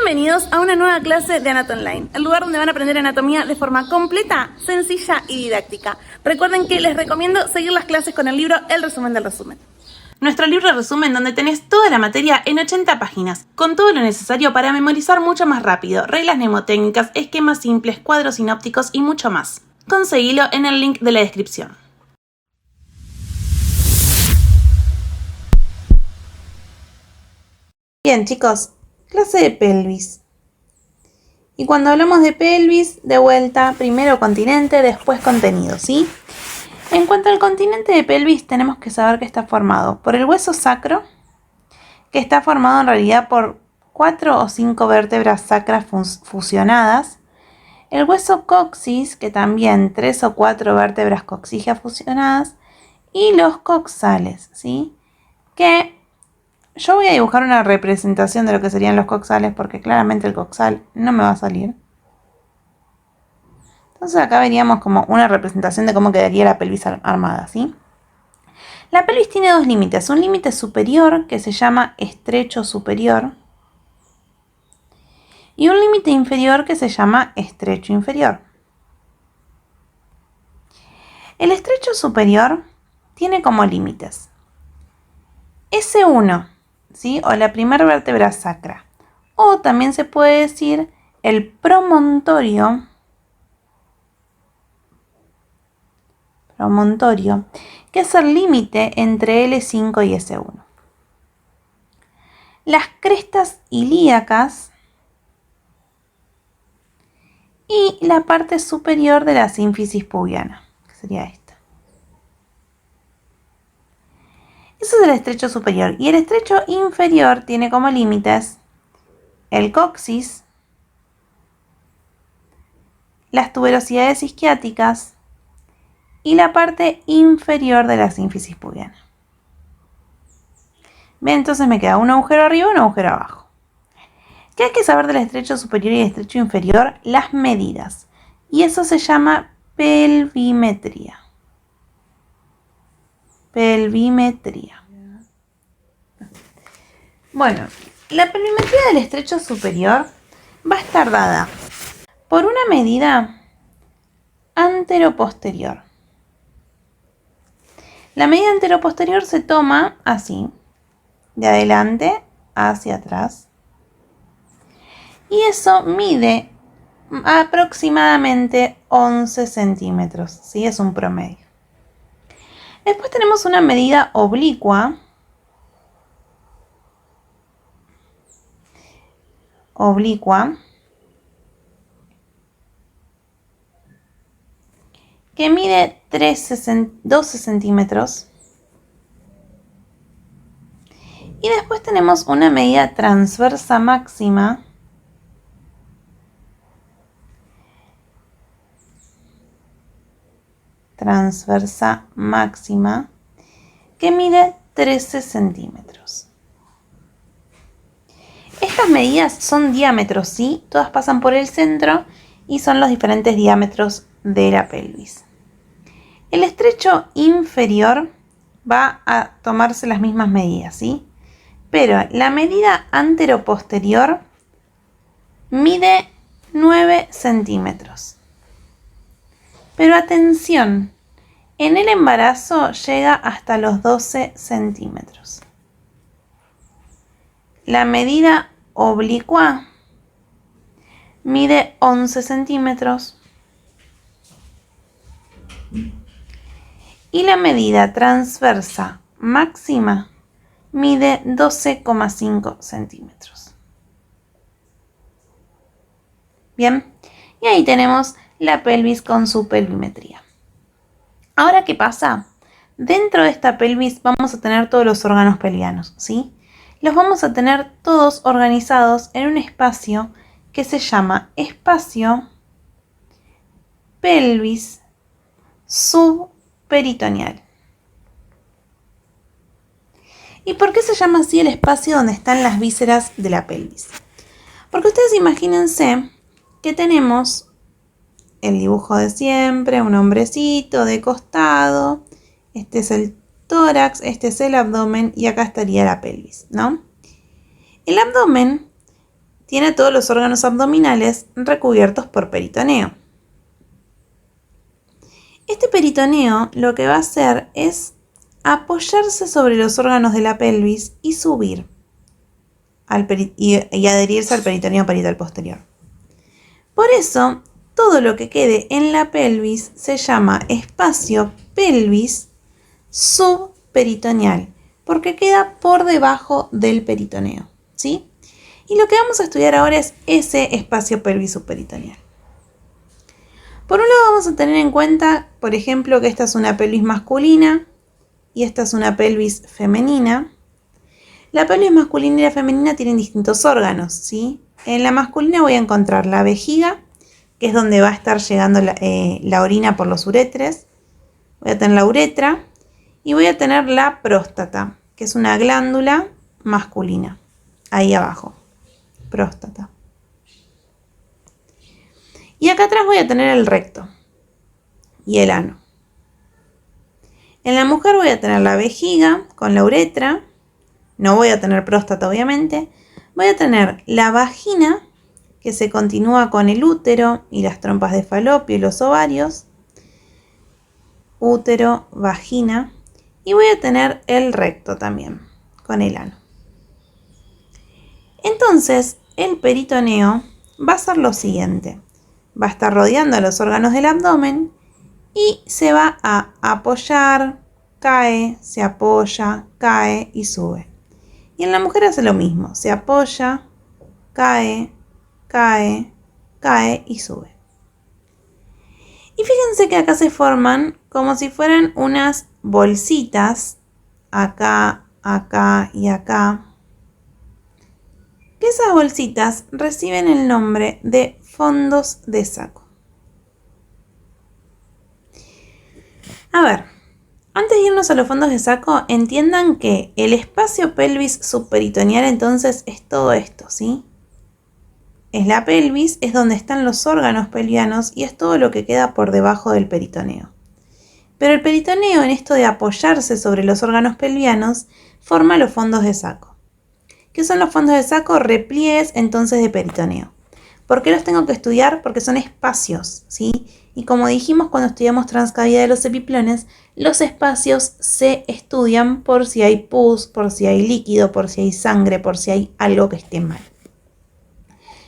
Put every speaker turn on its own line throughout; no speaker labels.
Bienvenidos a una nueva clase de Anato Online, el lugar donde van a aprender anatomía de forma completa, sencilla y didáctica. Recuerden que les recomiendo seguir las clases con el libro El resumen del resumen. Nuestro libro resumen donde tenés toda la materia en 80 páginas, con todo lo necesario para memorizar mucho más rápido, reglas mnemotécnicas, esquemas simples, cuadros sinópticos y mucho más. Conseguilo en el link de la descripción. Bien chicos, clase de pelvis. Y cuando hablamos de pelvis, de vuelta, primero continente, después contenido, ¿sí? En cuanto al continente de pelvis, tenemos que saber que está formado por el hueso sacro, que está formado en realidad por 4 o 5 vértebras sacras fusionadas, el hueso coxis, que también 3 o 4 vértebras coxígeas fusionadas, y los coxales, ¿sí? Que yo voy a dibujar una representación de lo que serían los coxales porque claramente el coxal no me va a salir. Entonces acá veríamos como una representación de cómo quedaría la pelvis armada, ¿sí? La pelvis tiene dos límites. Un límite superior que se llama estrecho superior y un límite inferior que se llama estrecho inferior. El estrecho superior tiene como límites S1, ¿sí? O la primera vértebra sacra. O también se puede decir el promontorio, que es el límite entre L5 y S1. Las crestas ilíacas y la parte superior de la sínfisis pubiana, que sería esta. Eso es el estrecho superior. Y el estrecho inferior tiene como límites el coxis, las tuberosidades isquiáticas y la parte inferior de la sínfisis pubiana. Bien, entonces me queda un agujero arriba y un agujero abajo. ¿Qué hay que saber del estrecho superior y el estrecho inferior? Las medidas. Y eso se llama pelvimetría. Pelvimetría. Bueno, la pelvimetría del estrecho superior va a estar dada por una medida anteroposterior. La medida anteroposterior se toma así, de adelante hacia atrás. Y eso mide aproximadamente 11 centímetros, ¿sí? Es un promedio. Después tenemos una medida oblicua. Que mide 12 centímetros. Y después tenemos una medida transversa máxima. Que mide 13 centímetros. Estas medidas son diámetros, ¿sí? Todas pasan por el centro y son los diferentes diámetros de la pelvis. El estrecho inferior va a tomarse las mismas medidas, ¿sí? Pero la medida anteroposterior mide 9 centímetros. Pero atención, en el embarazo llega hasta los 12 centímetros. La medida oblicua mide 11 centímetros. Y la medida transversa máxima mide 12,5 centímetros. Bien, y ahí tenemos la pelvis con su pelvimetría. Ahora, ¿qué pasa? Dentro de esta pelvis vamos a tener todos los órganos pelvianos, ¿sí? Los vamos a tener todos organizados en un espacio que se llama espacio pelvis subperitoneal. ¿Y por qué se llama así el espacio donde están las vísceras de la pelvis? Porque ustedes imagínense que tenemos el dibujo de siempre, un hombrecito de costado, este es el tórax, este es el abdomen y acá estaría la pelvis, ¿no? El abdomen tiene todos los órganos abdominales recubiertos por peritoneo. Este peritoneo lo que va a hacer es apoyarse sobre los órganos de la pelvis y subir y adherirse al peritoneo parietal posterior. Por eso, todo lo que quede en la pelvis se llama espacio pelvis subperitoneal, porque queda por debajo del peritoneo, ¿sí? Y lo que vamos a estudiar ahora es ese espacio pelvis subperitoneal. Por un lado vamos a tener en cuenta, por ejemplo, que esta es una pelvis masculina y esta es una pelvis femenina. La pelvis masculina y la femenina tienen distintos órganos, ¿sí? En la masculina voy a encontrar la vejiga, que es donde va a estar llegando la orina por los uréteres. Voy a tener la uretra y voy a tener la próstata, que es una glándula masculina, ahí abajo, próstata. Y acá atrás voy a tener el recto y el ano. En la mujer voy a tener la vejiga con la uretra. No voy a tener próstata, obviamente. Voy a tener la vagina, que se continúa con el útero y las trompas de falopio y los ovarios. Útero, vagina. Y voy a tener el recto también, con el ano. Entonces, el peritoneo va a ser lo siguiente. Va a estar rodeando a los órganos del abdomen y se va a apoyar, cae, se apoya, cae y sube. Y en la mujer hace lo mismo, se apoya, cae, cae, cae y sube. Y fíjense que acá se forman como si fueran unas bolsitas, acá, acá y acá, que esas bolsitas reciben el nombre de fondos de saco. A ver, antes de irnos a los fondos de saco, entiendan que el espacio pelvis subperitoneal entonces es todo esto, ¿sí? Es la pelvis, es donde están los órganos pelvianos y es todo lo que queda por debajo del peritoneo. Pero el peritoneo, en esto de apoyarse sobre los órganos pelvianos, forma los fondos de saco. ¿Qué son los fondos de saco? Repliegues entonces de peritoneo. ¿Por qué los tengo que estudiar? Porque son espacios, ¿sí? Y como dijimos cuando estudiamos transcavidad de los epiplones, los espacios se estudian por si hay pus, por si hay líquido, por si hay sangre, por si hay algo que esté mal.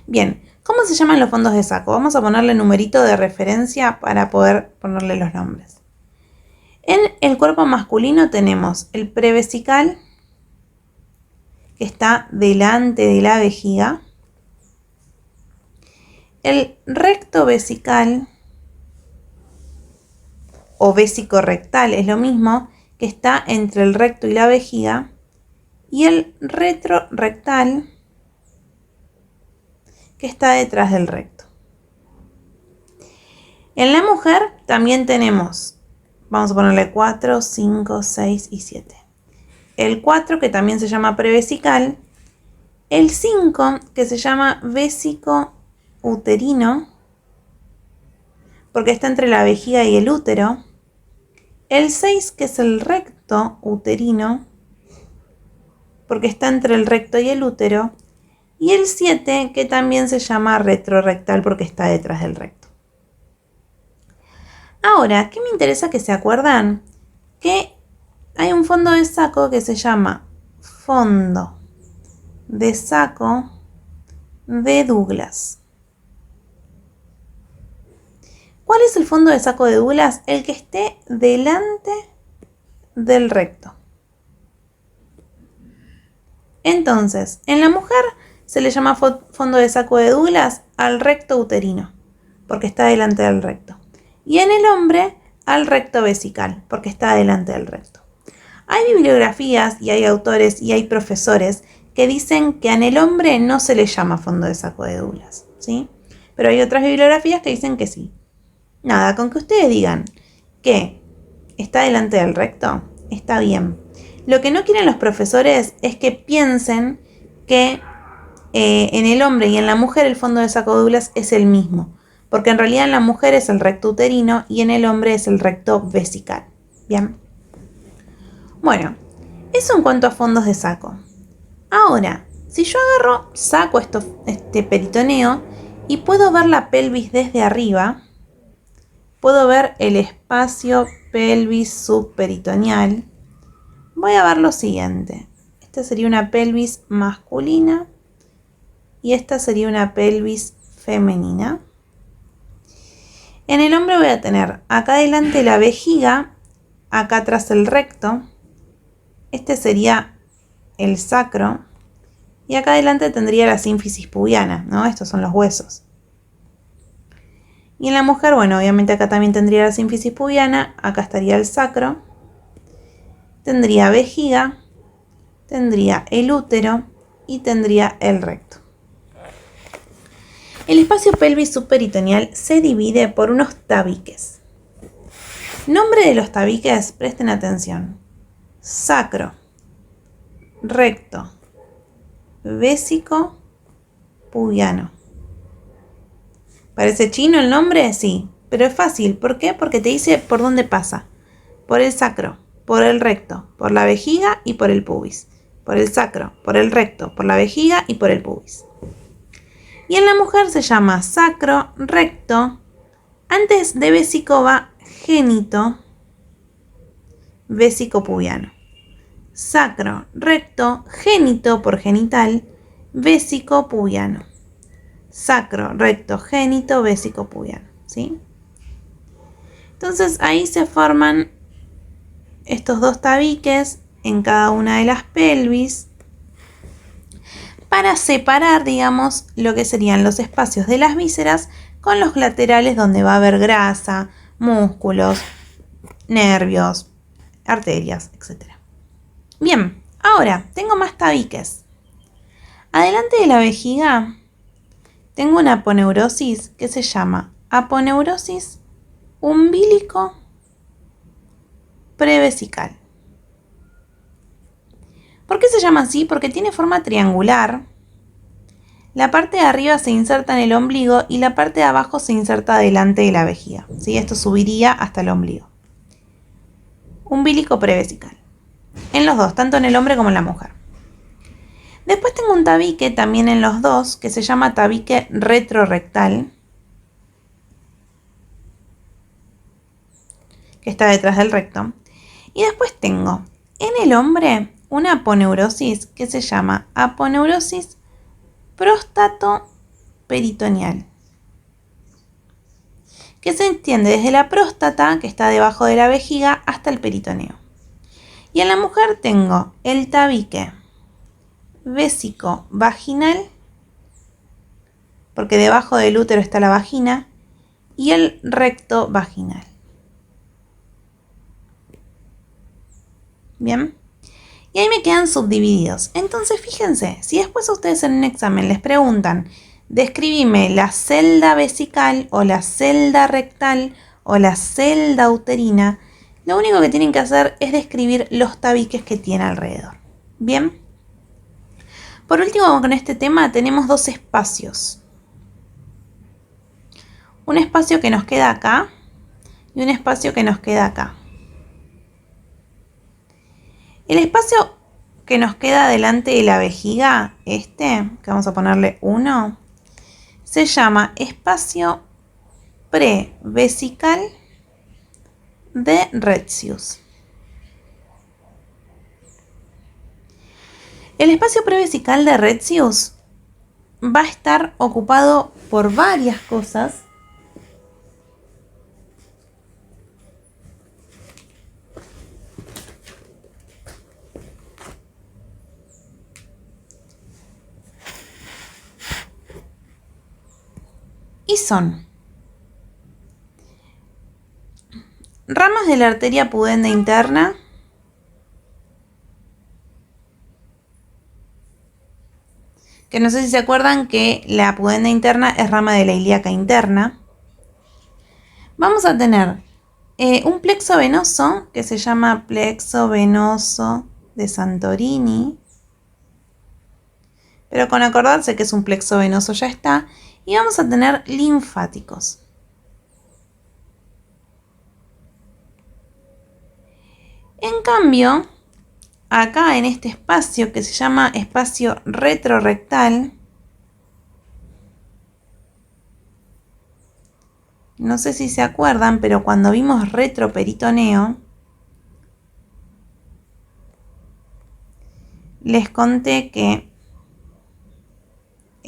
Bien, ¿cómo se llaman los fondos de saco? Vamos a ponerle numerito de referencia para poder ponerle los nombres. En el cuerpo masculino tenemos el prevesical, que está delante de la vejiga, el recto vesical o vesicorrectal, es lo mismo, que está entre el recto y la vejiga, y el retrorectal, que está detrás del recto. En la mujer también tenemos, vamos a ponerle 4, 5, 6 y 7. El 4, que también se llama prevesical, el 5, que se llama vesicouterino, porque está entre la vejiga y el útero, el 6, que es el recto uterino, porque está entre el recto y el útero, y el 7, que también se llama retrorectal porque está detrás del recto. Ahora, ¿qué me interesa que se acuerdan? Que hay un fondo de saco que se llama fondo de saco de Douglas. ¿Cuál es el fondo de saco de Douglas? El que esté delante del recto. Entonces, en la mujer se le llama fondo de saco de Douglas al recto uterino, porque está delante del recto. Y en el hombre al recto vesical, porque está delante del recto. Hay bibliografías y hay autores y hay profesores que dicen que en el hombre no se le llama fondo de saco de Douglas, ¿sí? Pero hay otras bibliografías que dicen que sí. Nada, con que ustedes digan que está delante del recto, está bien. Lo que no quieren los profesores es que piensen que en el hombre y en la mujer el fondo de saco de Douglas es el mismo, porque en realidad en la mujer es el recto uterino y en el hombre es el recto vesical. Bien. Bueno, eso en cuanto a fondos de saco. Ahora, Si yo agarro, saco este peritoneo y puedo ver la pelvis desde arriba, puedo ver el espacio pelvis subperitoneal, voy a ver lo siguiente. Esta sería una pelvis masculina y esta sería una pelvis femenina. En el hombre voy a tener acá adelante la vejiga, acá atrás el recto, este sería el sacro y acá adelante tendría la sínfisis pubiana, ¿no? Estos son los huesos. Y en la mujer, bueno, obviamente acá también tendría la sínfisis pubiana, acá estaría el sacro, tendría vejiga, tendría el útero y tendría el recto. El espacio pelvis subperitoneal se divide por unos tabiques. Nombre de los tabiques, presten atención. Sacro, recto, vésico, pubiano. ¿Parece chino el nombre? Sí, pero es fácil. ¿Por qué? Porque te dice por dónde pasa. Por el sacro, por el recto, por la vejiga y por el pubis. Por el sacro, por el recto, por la vejiga y por el pubis. Y en la mujer se llama sacro, recto. Antes de vésico va génito, vésico pubiano. Sacro, recto, génito por genital, vésico pubiano. Sacro, recto, génito, vésico pubiano, ¿sí? Entonces ahí se forman estos dos tabiques en cada una de las pelvis para separar, digamos, lo que serían los espacios de las vísceras con los laterales donde va a haber grasa, músculos, nervios, arterias, etc. Bien, ahora tengo más tabiques. Adelante de la vejiga tengo una aponeurosis que se llama aponeurosis umbilico prevesical. ¿Por qué se llama así? Porque tiene forma triangular. La parte de arriba se inserta en el ombligo y la parte de abajo se inserta delante de la vejiga, ¿sí? Esto subiría hasta el ombligo. Umbilico prevesical. En los dos, tanto en el hombre como en la mujer. Después tengo un tabique también en los dos que se llama tabique retrorectal, que está detrás del recto. Y después tengo en el hombre una aponeurosis que se llama aponeurosis próstato-peritoneal, que se extiende desde la próstata, que está debajo de la vejiga, hasta el peritoneo. Y en la mujer tengo el tabique vésico vaginal, porque debajo del útero está la vagina, y el recto vaginal. Bien. Y ahí me quedan subdivididos. Entonces, fíjense, si después a ustedes en un examen les preguntan, describime la celda vesical o la celda rectal o la celda uterina, lo único que tienen que hacer es describir los tabiques que tiene alrededor. Bien. Por último, con este tema tenemos dos espacios. Un espacio que nos queda acá y un espacio que nos queda acá. El espacio que nos queda delante de la vejiga, que vamos a ponerle 1, se llama espacio prevesical de Retzius. El espacio prevesical de Retzius va a estar ocupado por varias cosas. Y son ramas de la arteria pudenda interna, que no sé si se acuerdan que la pudenda interna es rama de la ilíaca interna. Vamos a tener un plexo venoso que se llama plexo venoso de Santorini, pero con acordarse que es un plexo venoso ya está. Y vamos a tener linfáticos. En cambio, acá en este espacio que se llama espacio retrorectal, no sé si se acuerdan, pero cuando vimos retroperitoneo, les conté que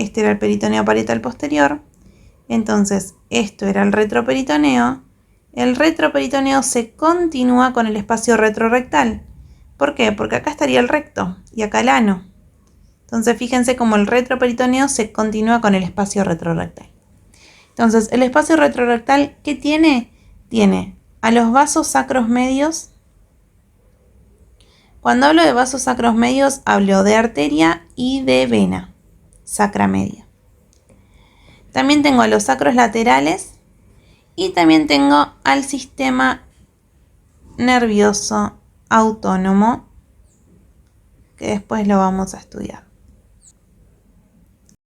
este era el peritoneo parietal posterior. Entonces, esto era el retroperitoneo. El retroperitoneo se continúa con el espacio retrorectal. ¿Por qué? Porque acá estaría el recto y acá el ano. Entonces, fíjense cómo el retroperitoneo se continúa con el espacio retrorectal. Entonces, el espacio retrorectal, ¿qué tiene? Tiene a los vasos sacros medios. Cuando hablo de vasos sacros medios, hablo de arteria y de vena sacra media. También tengo a los sacros laterales y también tengo al sistema nervioso autónomo, que después lo vamos a estudiar.